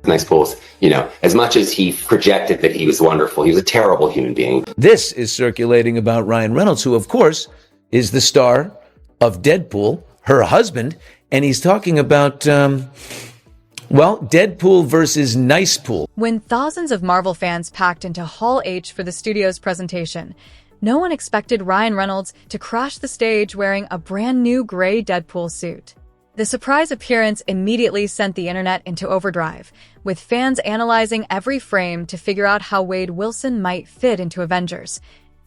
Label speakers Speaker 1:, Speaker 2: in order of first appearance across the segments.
Speaker 1: Nicepool's, as much as he projected that he was wonderful, he was a terrible human being.
Speaker 2: This is circulating about Ryan Reynolds, who, of course, is the star of Deadpool, her husband, and he's talking about, Deadpool versus Nicepool.
Speaker 3: When thousands of Marvel fans packed into Hall H for the studio's presentation, no one expected Ryan Reynolds to crash the stage wearing a brand new gray Deadpool suit. The surprise appearance immediately sent the internet into overdrive, with fans analyzing every frame to figure out how Wade Wilson might fit into Avengers: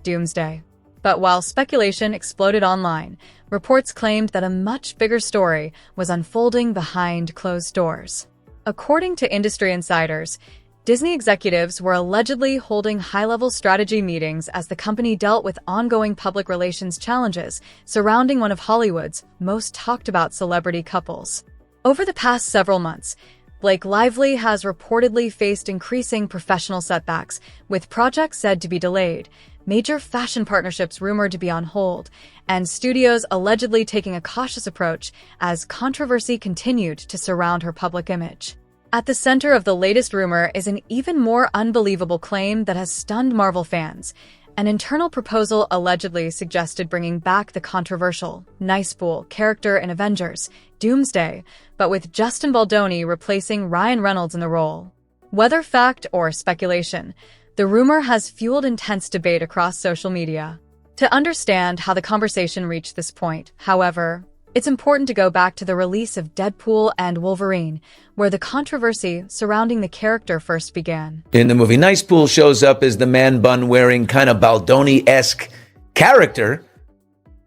Speaker 3: Doomsday. But while speculation exploded online, reports claimed that a much bigger story was unfolding behind closed doors. According to industry insiders, Disney executives were allegedly holding high-level strategy meetings as the company dealt with ongoing public relations challenges surrounding one of Hollywood's most talked-about celebrity couples. Over the past several months, Blake Lively has reportedly faced increasing professional setbacks, with projects said to be delayed, major fashion partnerships rumored to be on hold, and studios allegedly taking a cautious approach as controversy continued to surround her public image. At the center of the latest rumor is an even more unbelievable claim that has stunned Marvel fans. An internal proposal allegedly suggested bringing back the controversial Nicepool character in Avengers: Doomsday, but with Justin Baldoni replacing Ryan Reynolds in the role. Whether fact or speculation, the rumor has fueled intense debate across social media. To understand how the conversation reached this point, however, it's important to go back to the release of Deadpool and Wolverine, where the controversy surrounding the character first began.
Speaker 2: In the movie, Nicepool shows up as the man-bun-wearing kind of Baldoni-esque character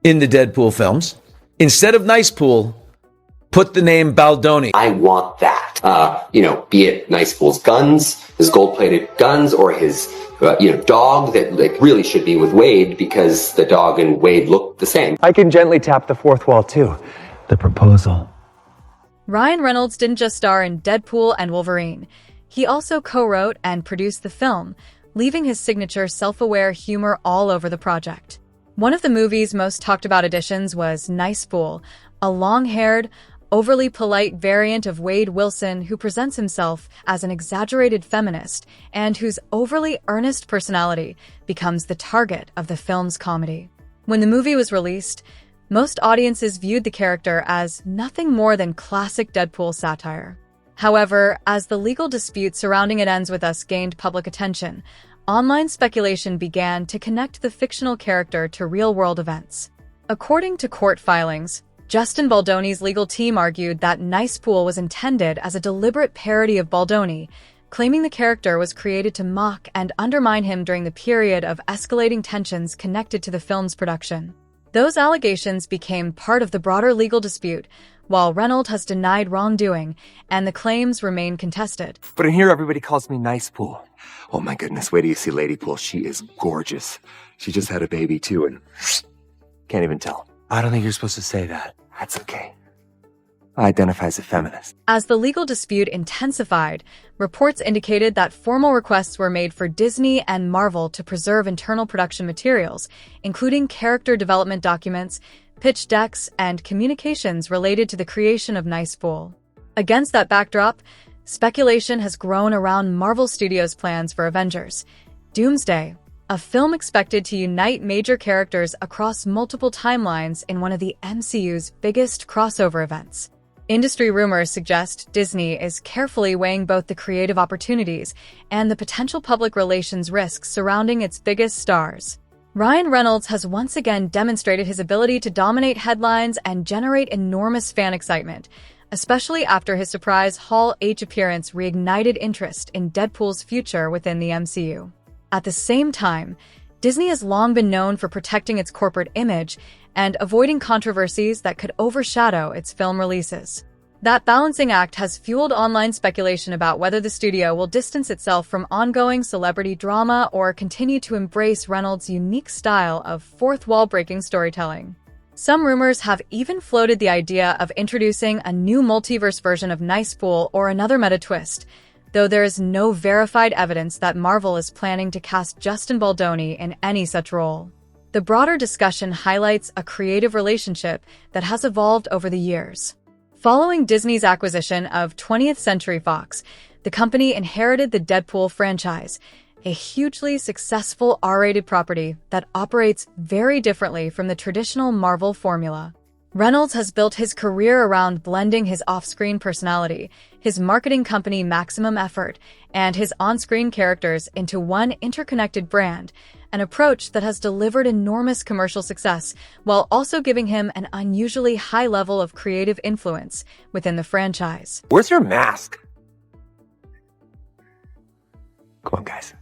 Speaker 2: in the Deadpool films. Instead of Nicepool, put the name Baldoni.
Speaker 1: I want that. Be it Nicepool's guns, his gold-plated guns, or his dog that really should be with Wade because the dog and Wade look the same.
Speaker 4: I can gently tap the fourth wall too. The proposal.
Speaker 3: Ryan Reynolds didn't just star in Deadpool and Wolverine. He also co-wrote and produced the film, leaving his signature self-aware humor all over the project. One of the movie's most talked-about additions was Nicepool, a long-haired, overly polite variant of Wade Wilson who presents himself as an exaggerated feminist and whose overly earnest personality becomes the target of the film's comedy. When the movie was released, most audiences viewed the character as nothing more than classic Deadpool satire. However, as the legal dispute surrounding It Ends With Us gained public attention, online speculation began to connect the fictional character to real-world events. According to court filings, Justin Baldoni's legal team argued that Nicepool was intended as a deliberate parody of Baldoni, claiming the character was created to mock and undermine him during the period of escalating tensions connected to the film's production. Those allegations became part of the broader legal dispute, while Reynolds has denied wrongdoing, and the claims remain contested.
Speaker 4: But in here, everybody calls me Nicepool. Oh my goodness, wait till you see Ladypool. She is gorgeous. She just had a baby too, and can't even tell. I don't think you're supposed to say that. That's okay. I identify as a feminist.
Speaker 3: As the legal dispute intensified, reports indicated that formal requests were made for Disney and Marvel to preserve internal production materials, including character development documents, pitch decks, and communications related to the creation of Nicepool. Against that backdrop, speculation has grown around Marvel Studios' plans for Avengers: Doomsday, a film expected to unite major characters across multiple timelines in one of the MCU's biggest crossover events. Industry rumors suggest Disney is carefully weighing both the creative opportunities and the potential public relations risks surrounding its biggest stars. Ryan Reynolds has once again demonstrated his ability to dominate headlines and generate enormous fan excitement, especially after his surprise Hall H appearance reignited interest in Deadpool's future within the MCU. At the same time, Disney has long been known for protecting its corporate image and avoiding controversies that could overshadow its film releases. That balancing act has fueled online speculation about whether the studio will distance itself from ongoing celebrity drama or continue to embrace Reynolds' unique style of fourth-wall-breaking storytelling. Some rumors have even floated the idea of introducing a new multiverse version of Nicepool or another meta twist, though there is no verified evidence that Marvel is planning to cast Justin Baldoni in any such role. The broader discussion highlights a creative relationship that has evolved over the years. Following Disney's acquisition of 20th Century Fox, the company inherited the Deadpool franchise, a hugely successful R-rated property that operates very differently from the traditional Marvel formula. Reynolds has built his career around blending his off-screen personality, his marketing company Maximum Effort, and his on-screen characters into one interconnected brand, an approach that has delivered enormous commercial success while also giving him an unusually high level of creative influence within the franchise.
Speaker 4: Where's your mask? Come on, guys.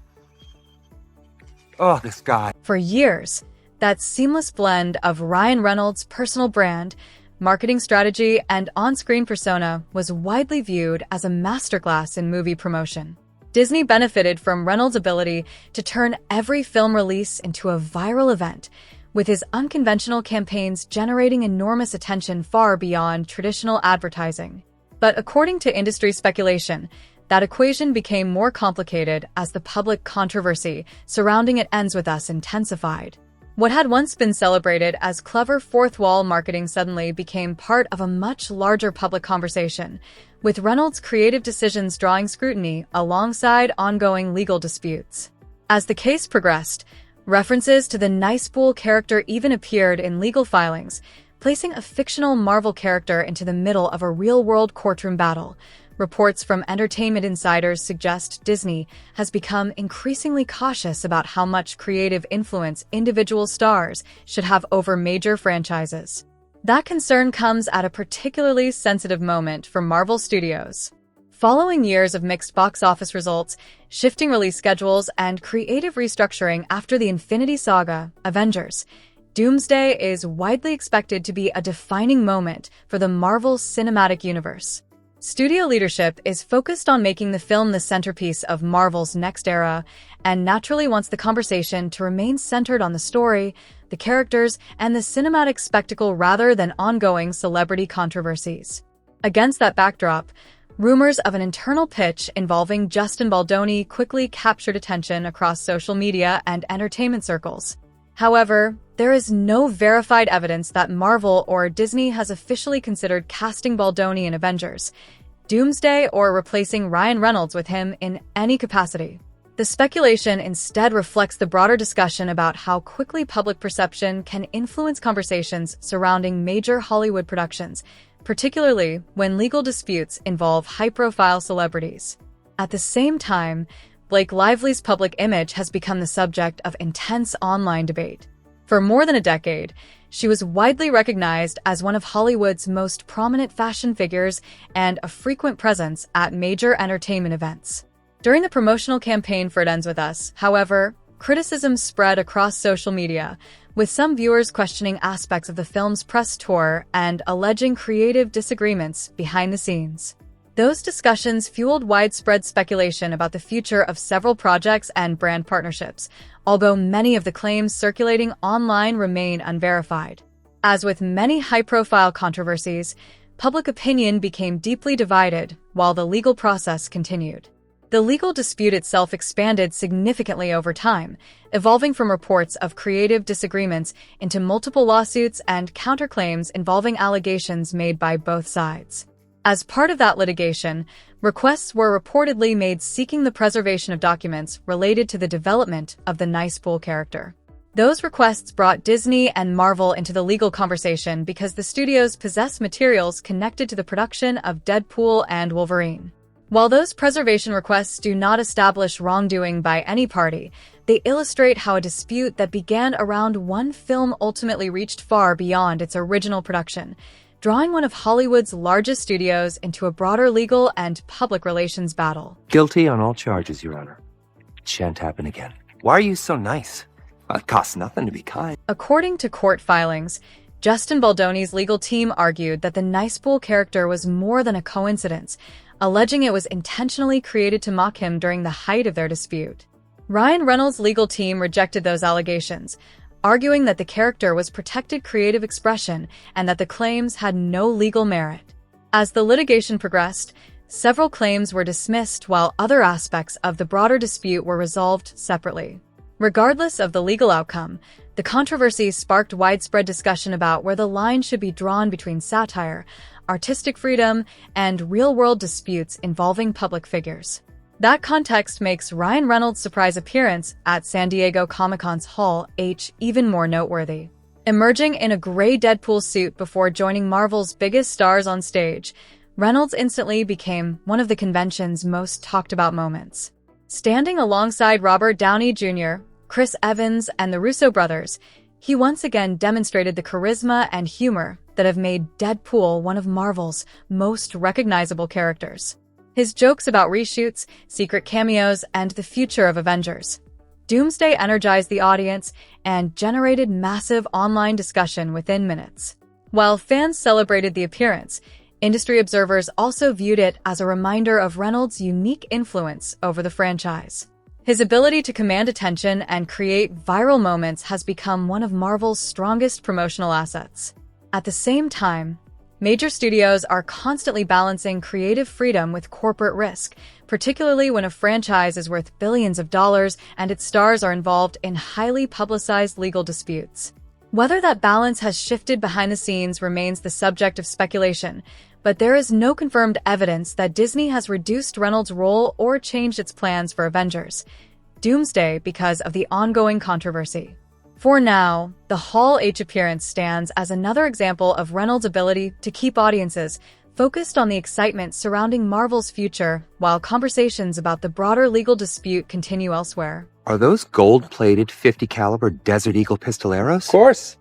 Speaker 4: Oh, this guy.
Speaker 3: For years, that seamless blend of Ryan Reynolds' personal brand, marketing strategy, and on-screen persona was widely viewed as a masterclass in movie promotion. Disney benefited from Reynolds' ability to turn every film release into a viral event, with his unconventional campaigns generating enormous attention far beyond traditional advertising. But according to industry speculation, that equation became more complicated as the public controversy surrounding It Ends With Us intensified. What had once been celebrated as clever fourth wall marketing suddenly became part of a much larger public conversation, with Reynolds' creative decisions drawing scrutiny alongside ongoing legal disputes. As the case progressed, references to the Nicepool character even appeared in legal filings, placing a fictional Marvel character into the middle of a real-world courtroom battle. Reports from entertainment insiders suggest Disney has become increasingly cautious about how much creative influence individual stars should have over major franchises. That concern comes at a particularly sensitive moment for Marvel Studios. Following years of mixed box office results, shifting release schedules, and creative restructuring after the Infinity Saga, Avengers, Doomsday is widely expected to be a defining moment for the Marvel Cinematic Universe. Studio leadership is focused on making the film the centerpiece of Marvel's next era, and naturally wants the conversation to remain centered on the story, the characters, and the cinematic spectacle rather than ongoing celebrity controversies. Against that backdrop, rumors of an internal pitch involving Justin Baldoni quickly captured attention across social media and entertainment circles. However, there is no verified evidence that Marvel or Disney has officially considered casting Baldoni in Avengers, Doomsday, or replacing Ryan Reynolds with him in any capacity. The speculation instead reflects the broader discussion about how quickly public perception can influence conversations surrounding major Hollywood productions, particularly when legal disputes involve high-profile celebrities. At the same time, Blake Lively's public image has become the subject of intense online debate. For more than a decade, she was widely recognized as one of Hollywood's most prominent fashion figures and a frequent presence at major entertainment events. During the promotional campaign for It Ends With Us, however, criticism spread across social media, with some viewers questioning aspects of the film's press tour and alleging creative disagreements behind the scenes. Those discussions fueled widespread speculation about the future of several projects and brand partnerships, although many of the claims circulating online remain unverified. As with many high-profile controversies, public opinion became deeply divided while the legal process continued. The legal dispute itself expanded significantly over time, evolving from reports of creative disagreements into multiple lawsuits and counterclaims involving allegations made by both sides. As part of that litigation, requests were reportedly made seeking the preservation of documents related to the development of the Nicepool character. Those requests brought Disney and Marvel into the legal conversation because the studios possess materials connected to the production of Deadpool and Wolverine. While those preservation requests do not establish wrongdoing by any party, they illustrate how a dispute that began around one film ultimately reached far beyond its original production, drawing one of Hollywood's largest studios into a broader legal and public relations battle.
Speaker 4: Guilty on all charges, Your Honor. It shan't happen again. Why are you so nice? It costs nothing to be kind.
Speaker 3: According to court filings, Justin Baldoni's legal team argued that the Nicepool character was more than a coincidence, alleging it was intentionally created to mock him during the height of their dispute. Ryan Reynolds' legal team rejected those allegations, arguing that the character was protected creative expression and that the claims had no legal merit. As the litigation progressed, several claims were dismissed while other aspects of the broader dispute were resolved separately. Regardless of the legal outcome, the controversy sparked widespread discussion about where the line should be drawn between satire, artistic freedom, and real-world disputes involving public figures. That context makes Ryan Reynolds' surprise appearance at San Diego Comic-Con's Hall H even more noteworthy. Emerging in a gray Deadpool suit before joining Marvel's biggest stars on stage, Reynolds instantly became one of the convention's most talked-about moments. Standing alongside Robert Downey Jr., Chris Evans, and the Russo brothers, he once again demonstrated the charisma and humor that have made Deadpool one of Marvel's most recognizable characters. His jokes about reshoots, secret cameos, and the future of Avengers. Doomsday energized the audience and generated massive online discussion within minutes. While fans celebrated the appearance, industry observers also viewed it as a reminder of Reynolds' unique influence over the franchise. His ability to command attention and create viral moments has become one of Marvel's strongest promotional assets. At the same time, major studios are constantly balancing creative freedom with corporate risk, particularly when a franchise is worth billions of dollars and its stars are involved in highly publicized legal disputes. Whether that balance has shifted behind the scenes remains the subject of speculation, but there is no confirmed evidence that Disney has reduced Reynolds' role or changed its plans for Avengers Doomsday because of the ongoing controversy. For now, the Hall H appearance stands as another example of Reynolds' ability to keep audiences focused on the excitement surrounding Marvel's future, while conversations about the broader legal dispute continue elsewhere.
Speaker 4: Are those gold-plated 50 caliber Desert Eagle pistoleros?
Speaker 2: Of course.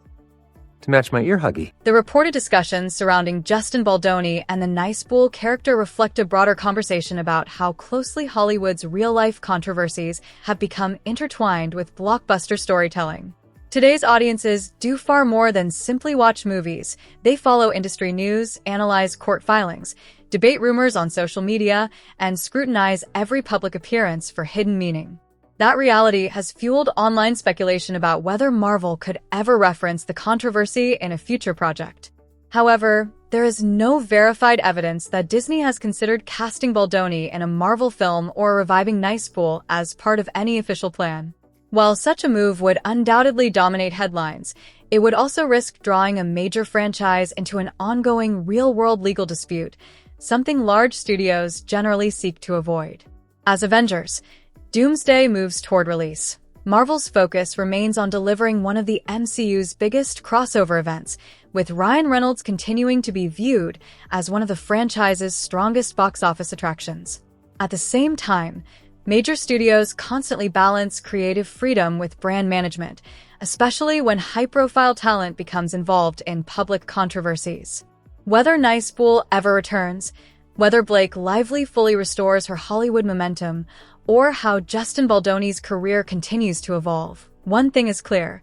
Speaker 4: To match my ear huggy.
Speaker 3: The reported discussions surrounding Justin Baldoni and the Nicepool character reflect a broader conversation about how closely Hollywood's real-life controversies have become intertwined with blockbuster storytelling. Today's audiences do far more than simply watch movies. They follow industry news, analyze court filings, debate rumors on social media, and scrutinize every public appearance for hidden meaning. That reality has fueled online speculation about whether Marvel could ever reference the controversy in a future project. However, there is no verified evidence that Disney has considered casting Baldoni in a Marvel film or reviving Nicepool as part of any official plan. While such a move would undoubtedly dominate headlines, it would also risk drawing a major franchise into an ongoing real-world legal dispute, something large studios generally seek to avoid. As Avengers Doomsday moves toward release, Marvel's focus remains on delivering one of the MCU's biggest crossover events, with Ryan Reynolds continuing to be viewed as one of the franchise's strongest box office attractions. At the same time, major studios constantly balance creative freedom with brand management, especially when high-profile talent becomes involved in public controversies. Whether Nicepool ever returns, whether Blake Lively fully restores her Hollywood momentum, or how Justin Baldoni's career continues to evolve, one thing is clear.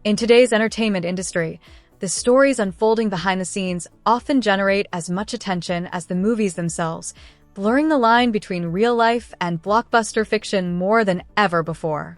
Speaker 3: In today's entertainment industry, the stories unfolding behind the scenes often generate as much attention as the movies themselves, blurring the line between real life and blockbuster fiction more than ever before.